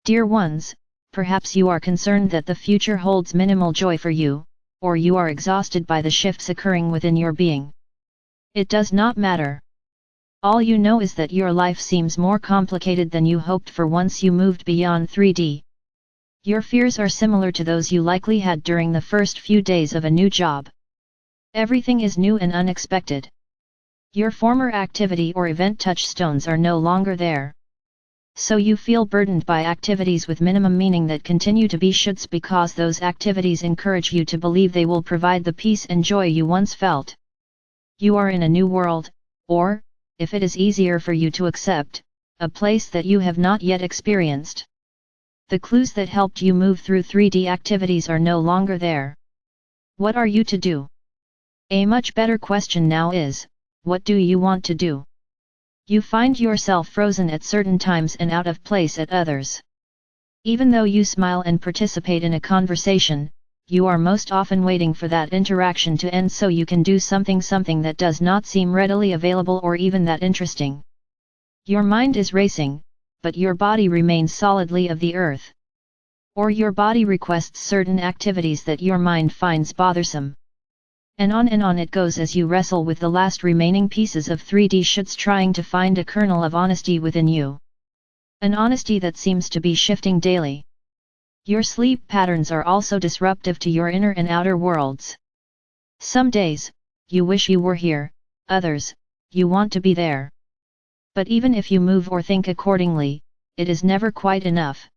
Dear ones, perhaps you are concerned that the future holds minimal joy for you, or you are exhausted by the shifts occurring within your being. It does not matter. All you know is that your life seems more complicated than you hoped for once you moved beyond 3D. Your fears are similar to those you likely had during the first few days of a new job. Everything is new and unexpected. Your former activity or event touchstones are no longer there. So you feel burdened by activities with minimum meaning that continue to be shoulds because those activities encourage you to believe they will provide the peace and joy you once felt. You are in a new world, or, if it is easier for you to accept, a place that you have not yet experienced. The clues that helped you move through 3D activities are no longer there. What are you to do? A much better question now is, what do you want to do? You find yourself frozen at certain times and out of place at others. Even though you smile and participate in a conversation, you are most often waiting for that interaction to end so you can do something that does not seem readily available or even that interesting. Your mind is racing, but your body remains solidly of the earth. Or your body requests certain activities that your mind finds bothersome. And on it goes as you wrestle with the last remaining pieces of 3D shoulds, trying to find a kernel of honesty within you. An honesty that seems to be shifting daily. Your sleep patterns are also disruptive to your inner and outer worlds. Some days, you wish you were here, others, you want to be there. But even if you move or think accordingly, it is never quite enough.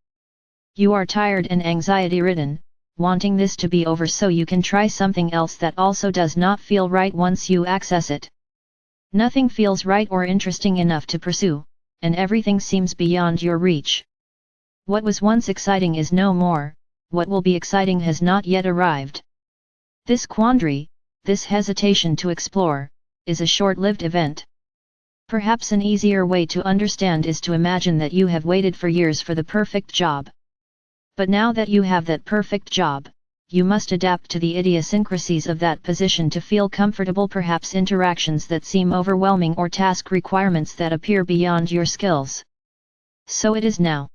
You are tired and anxiety-ridden, wanting this to be over so you can try something else that also does not feel right once you access it. Nothing feels right or interesting enough to pursue, and everything seems beyond your reach. What was once exciting is no more, what will be exciting has not yet arrived. This quandary, this hesitation to explore, is a short-lived event. Perhaps an easier way to understand is to imagine that you have waited for years for the perfect job. But now that you have that perfect job, you must adapt to the idiosyncrasies of that position to feel comfortable, perhaps interactions that seem overwhelming or task requirements that appear beyond your skills. So it is now.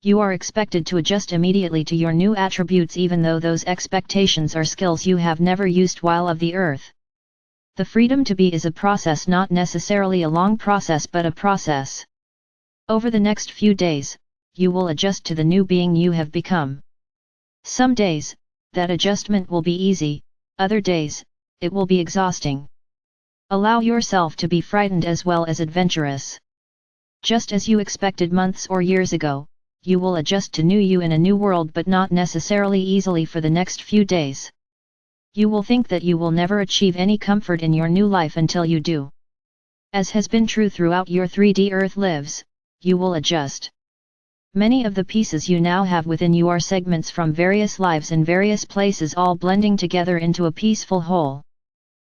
You are expected to adjust immediately to your new attributes even though those expectations are skills you have never used while of the earth. The freedom to be is a process, not necessarily a long process but a process. Over the next few days, you will adjust to the new being you have become. Some days, that adjustment will be easy, other days, it will be exhausting. Allow yourself to be frightened as well as adventurous. Just as you expected months or years ago, you will adjust to new you in a new world, but not necessarily easily for the next few days. You will think that you will never achieve any comfort in your new life until you do. As has been true throughout your 3D Earth lives, you will adjust. Many of the pieces you now have within you are segments from various lives in various places, all blending together into a peaceful whole.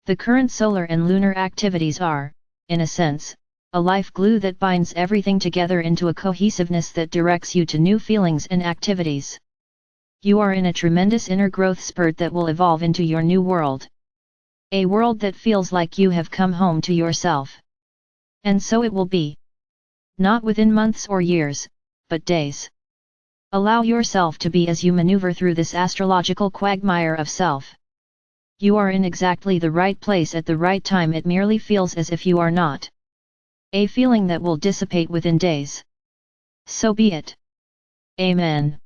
The current solar and lunar activities are, in a sense, a life glue that binds everything together into a cohesiveness that directs you to new feelings and activities. You are in a tremendous inner growth spurt that will evolve into your new world. A world that feels like you have come home to yourself. And so it will be. Not within months or years, but days. Allow yourself to be as you maneuver through this astrological quagmire of self. You are in exactly the right place at the right time. It merely feels as if you are not. A feeling that will dissipate within days. So be it. Amen.